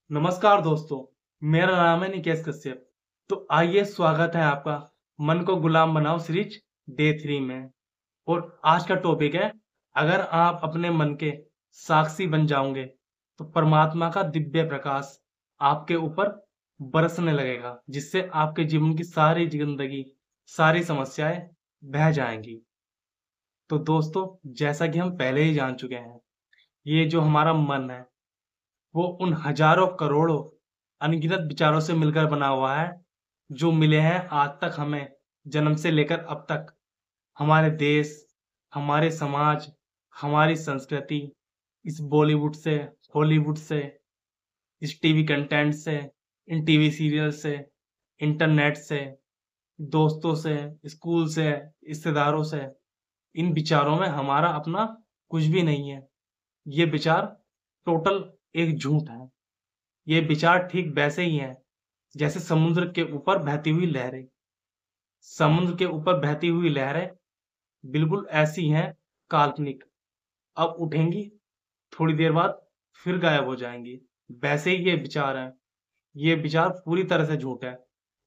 नमस्कार दोस्तों, मेरा नाम है निकेश कश्यप। तो आइए स्वागत है आपका मन को गुलाम बनाओ सीरीज डे 3 में। और आज का टॉपिक है, अगर आप अपने मन के साक्षी बन जाओगे तो परमात्मा का दिव्य प्रकाश आपके ऊपर बरसने लगेगा, जिससे आपके जीवन की सारी जिंदगी, सारी समस्याएं बह जाएंगी। तो दोस्तों, जैसा कि हम पहले ही जान चुके हैं, ये जो हमारा मन है वो उन हजारों करोड़ों अनगिनत विचारों से मिलकर बना हुआ है, जो मिले हैं आज तक हमें, जन्म से लेकर अब तक। हमारे देश, हमारे समाज, हमारी संस्कृति, इस बॉलीवुड से, हॉलीवुड से, इस टीवी कंटेंट से, इन टीवी सीरियल से, इंटरनेट से, दोस्तों से, स्कूल से, रिश्तेदारों से, इन विचारों में हमारा अपना कुछ भी नहीं है। ये विचार टोटल एक झूठ है। ये विचार ठीक वैसे ही हैं जैसे समुद्र के ऊपर बहती हुई लहरें। समुद्र के ऊपर बहती हुई लहरें बिल्कुल ऐसी हैं, काल्पनिक। अब उठेंगी, थोड़ी देर बाद फिर गायब हो जाएंगी। वैसे ही ये विचार हैं। ये विचार पूरी तरह से झूठ है,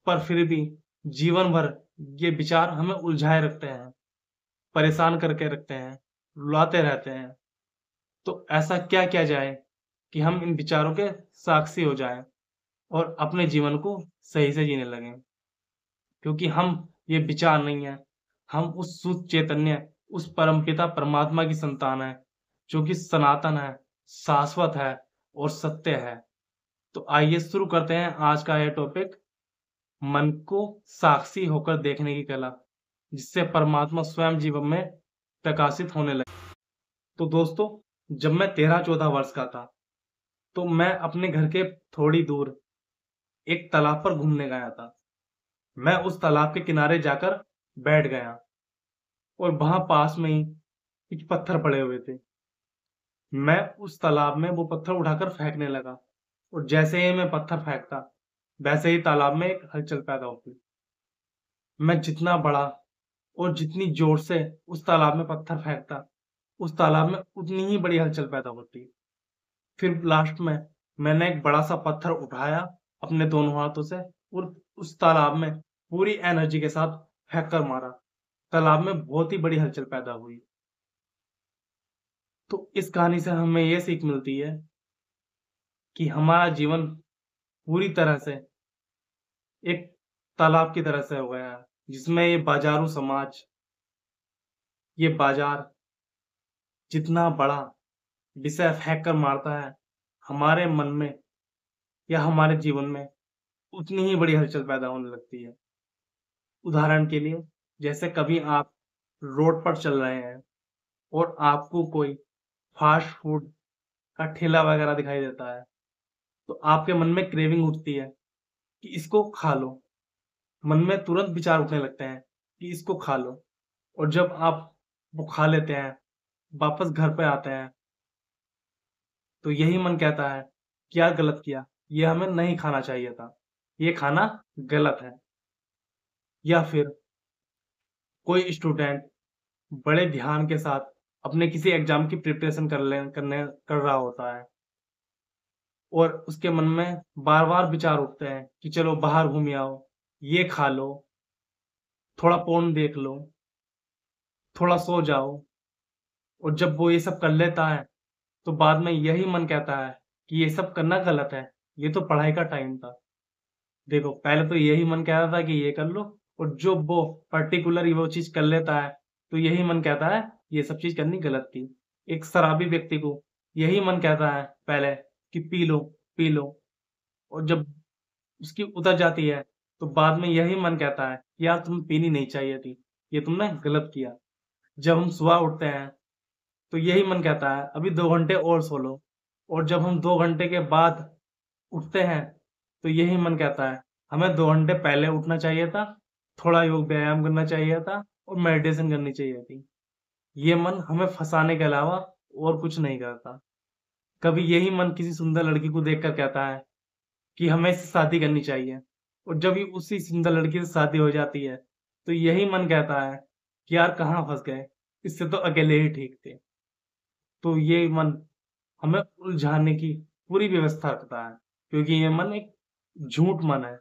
पर फिर भी जीवन भर ये विचार हमें उलझाए रखते हैं, परेशान करके रखते हैं, रुलाते रहते हैं। तो ऐसा क्या किया जाए कि हम इन विचारों के साक्षी हो जाएं और अपने जीवन को सही से जीने लगें? क्योंकि हम ये विचार नहीं है, हम उस शुद्ध चैतन्य, उस परमपिता परमात्मा की संतान है, जो कि सनातन है, शाश्वत है और सत्य है। तो आइए शुरू करते हैं आज का यह टॉपिक, मन को साक्षी होकर देखने की कला, जिससे परमात्मा स्वयं जीवन में प्रकाशित होने लगे। तो दोस्तों, जब मैं 13-14 वर्ष का था, तो मैं अपने घर के थोड़ी दूर एक तालाब पर घूमने गया था। मैं उस तालाब के किनारे जाकर बैठ गया और वहां पास में ही कुछ पत्थर पड़े हुए थे। मैं उस तालाब में वो पत्थर उठाकर फेंकने लगा और जैसे ही मैं पत्थर फेंकता, वैसे ही तालाब में एक हलचल पैदा होती। मैं जितना बड़ा और जितनी जोर से उस तालाब में पत्थर फेंकता, उस तालाब में उतनी ही बड़ी हलचल पैदा होती। फिर लास्ट में मैंने एक बड़ा सा पत्थर उठाया अपने दोनों हाथों से और उस तालाब में पूरी एनर्जी के साथ फेंक कर मारा। तालाब में बहुत ही बड़ी हलचल पैदा हुई। तो इस कहानी से हमें ये सीख मिलती है कि हमारा जीवन पूरी तरह से एक तालाब की तरह से हो गया है, जिसमें ये बाजारू समाज, ये बाजार जितना बड़ा विषय फेंक कर मारता है, हमारे मन में या हमारे जीवन में उतनी ही बड़ी हलचल पैदा होने लगती है। उदाहरण के लिए, जैसे कभी आप रोड पर चल रहे हैं और आपको कोई फास्ट फूड का ठेला वगैरह दिखाई देता है, तो आपके मन में क्रेविंग उठती है कि इसको खा लो। मन में तुरंत विचार उठने लगते हैं कि इसको खा लो। और जब आप वो खा लेते हैं, वापस घर पे आते हैं, तो यही मन कहता है कि यार गलत किया, ये हमें नहीं खाना चाहिए था, ये खाना गलत है। या फिर कोई स्टूडेंट बड़े ध्यान के साथ अपने किसी एग्जाम की प्रिपरेशन कर रहा होता है और उसके मन में बार-बार विचार उठते हैं कि चलो बाहर घूम आओ, ये खा लो, थोड़ा फ़ोन देख लो, थोड़ा सो जाओ। और जब वो ये सब कर लेता है, तो बाद में यही मन कहता है कि ये सब करना गलत है, ये तो पढ़ाई का टाइम था। देखो, पहले तो यही मन कह रहा था कि ये कर लो, और जो वो पर्टिकुलर वो चीज़ कर लेता है, तो यही मन कहता है ये सब चीज़ करनी गलत थी। एक शराबी व्यक्ति को यही मन कहता है पहले कि पी लो, और जब उसकी उतर जाती है, तो बाद में यही मन कहता है कि यार तुम्हें पीनी नहीं चाहिए थी, ये तुमने गलत किया। जब हम सुबह उठते हैं, तो यही मन कहता है अभी 2 घंटे और सो लो, और जब हम 2 घंटे के बाद उठते हैं, तो यही मन कहता है हमें 2 घंटे पहले उठना चाहिए था, थोड़ा योग व्यायाम करना चाहिए था और मेडिटेशन करनी चाहिए थी। ये मन हमें फंसाने के अलावा और कुछ नहीं करता। कभी यही मन किसी सुंदर लड़की को देखकर कहता है कि हमें इससे शादी करनी चाहिए, और जब ही उसी सुंदर लड़की से शादी हो जाती है, तो यही मन कहता है कि यार कहाँ फंस गए, इससे तो अकेले ही ठीक थे। तो ये मन हमें उलझाने की पूरी व्यवस्था रखता है। क्योंकि ये मन एक झूठ मन है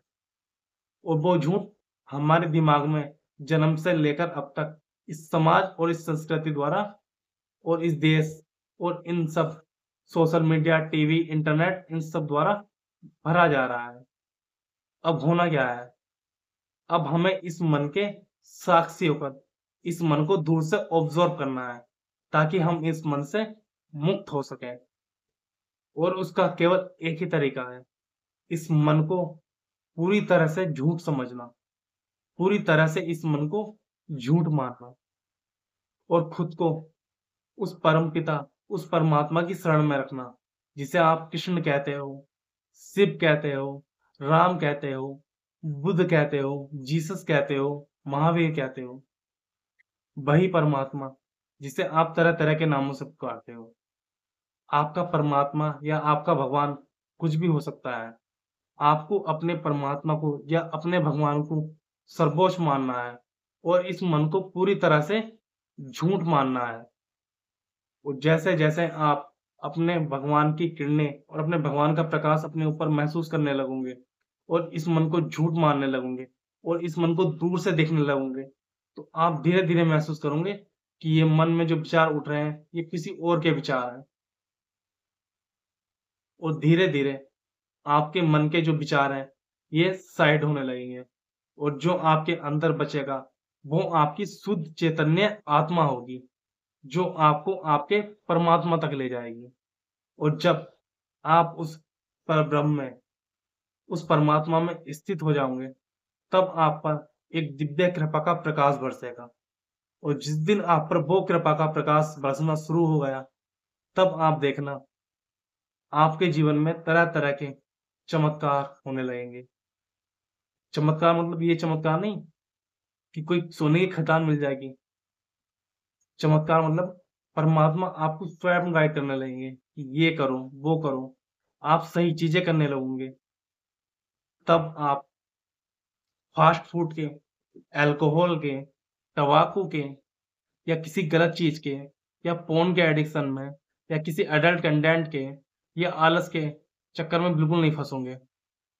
और वो झूठ हमारे दिमाग में जन्म से लेकर अब तक इस समाज और इस संस्कृति द्वारा और इस देश और इन सब social media, TV, internet in सब द्वारा भरा जा रहा है। अब होना क्या है? अब हमें इस मन के साक्षी होकर इस मन को दूर से ऑब्जर्व करना है ताकि हम इस मन से मुक्त हो सकें। और उसका केवल एक ही तरीका है, इस मन को पूरी तरह से झूठ समझना, पूरी तरह से इस मन को झूठ मानना और खुद को उस परमपिता, उस परमात्मा की शरण में रखना, जिसे आप कृष्ण कहते हो, शिव कहते हो, राम कहते हो, बुद्ध कहते हो, जीसस कहते हो, महावीर कहते हो। वही परमात्मा जिसे आप तरह-तरह के नामों से पुकारते हो। आपका परमात्मा या आपका भगवान कुछ भी हो सकता है। आपको अपने परमात्मा को या अपने भगवान को सर्वोच्च मानना है और इस मन को पूरी तरह से झूठ मानना है। और जैसे-जैसे आप अपने भगवान की किरणें और अपने भगवान का प्रकाश अपने ऊपर महसूस करने लगोगे और इस मन को झूठ मानने लगोगे और इस मन को दूर से देखने लगोगे, तो आप धीरे-धीरे महसूस करोगे कि ये मन में जो विचार उठ रहे हैं, ये किसी और के विचार हैं। और धीरे-धीरे आपके मन के जो विचार हैं, ये साइड होने लगेंगे और जो आपके अंदर बचेगा, वो आपकी शुद्ध चैतन्य आत्मा होगी, जो आपको आपके परमात्मा तक ले जाएगी। और जब आप उस परब्रह्म में, उस परमात्मा में स्थित हो जाओगे, तब आप पर एक दिव्य कृपा का प्रकाश बरसेगा। और जिस दिन आप पर वो कृपा का प्रकाश बरसना शुरू हो गया, तब आप देखना, आपके जीवन में तरह-तरह के चमत्कार होने लगेंगे। चमत्कार मतलब ये चमत्कार नहीं कि कोई सोने की खदान मिल जाएगी। चमत्कार मतलब परमात्मा आपको स्वयं गाइड करने लगेंगे कि ये करो, वो करो। आप सही चीज़ें करने लगोगे। तब आप फ़ास्ट फूड के, अल्कोहल के, तम्बाकू के या किसी गलत चीज़ के या फ़ोन के एडिक्शन में या किसी एडल्ट कंटेंट के या आलस के चक्कर में बिल्कुल नहीं फँसोगे।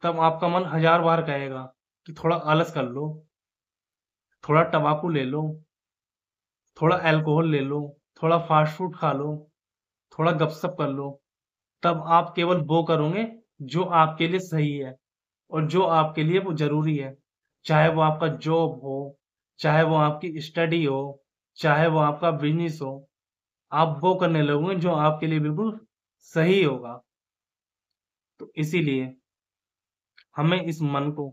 तब आपका मन हज़ार बार कहेगा कि थोड़ा आलस कर लो, थोड़ा तम्बाकू ले लो, थोड़ा अल्कोहल ले लो, थोड़ा फ़ास्ट फूड खा लो, थोड़ा गपशप कर लो। तब आप केवल वो करोगे जो आपके लिए सही है और जो आपके लिए वो ज़रूरी है। चाहे वो आपका जॉब हो, चाहे वो आपकी स्टडी हो, चाहे वो आपका बिज़नेस हो, आप वो करने लगोगे जो आपके लिए बिल्कुल सही होगा। तो इसीलिए हमें इस मन को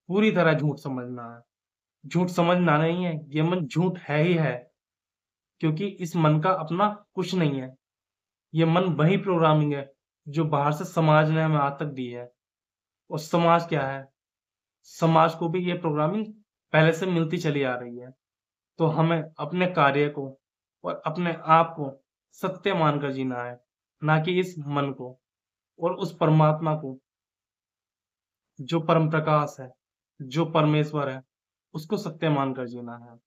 पूरी तरह झूठ समझना है। झूठ समझना नहीं है, ये मन झूठ है ही है, क्योंकि इस मन का अपना कुछ नहीं है। ये मन वही प्रोग्रामिंग है, जो बाहर से समाज ने हमें आज तक दी है। और समाज क्या है? समाज को भी ये प्रोग्रामिंग पहले से मिलती चली आ रही है। तो हमें अपने कार्य को और अपने आप को सत्य मानकर जीना है, ना कि इस मन को और उस परमात्मा को, जो परम प्रकाश है, जो परमेश्वर है, उसको सत्य मानकर जीना है।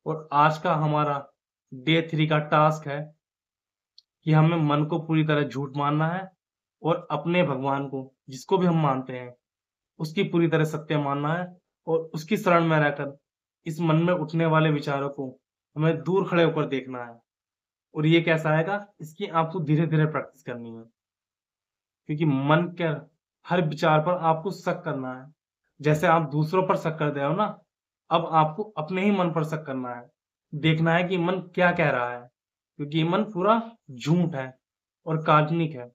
और आज का हमारा डे 3 का टास्क है कि हमें मन को पूरी तरह झूठ मानना है और अपने भगवान को, जिसको भी हम मानते हैं, उसकी पूरी तरह सत्य मानना है और उसकी शरण में रहकर इस मन में उठने वाले विचारों को हमें दूर खड़े होकर देखना है। और ये कैसा आएगा? इसकी आपको धीरे-धीरे प्रैक्टिस करनी है। क्योंकि मन के हर विचार पर आपको शक करना है। जैसे आप दूसरों पर शक करते हो ना, अब आपको अपने ही मन पर शक करना है। देखना है कि मन क्या कह रहा है, क्योंकि ये मन पूरा झूठ है और काल्पनिक है।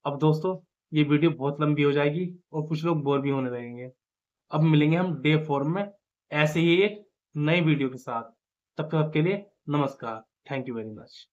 अब दोस्तों, ये वीडियो बहुत लंबी हो जाएगी और कुछ लोग बोर भी होने लगेंगे। अब मिलेंगे हम डे 4 में ऐसे ही एक नई वीडियो के साथ। तब तक के लिए नमस्कार। Thank you very much.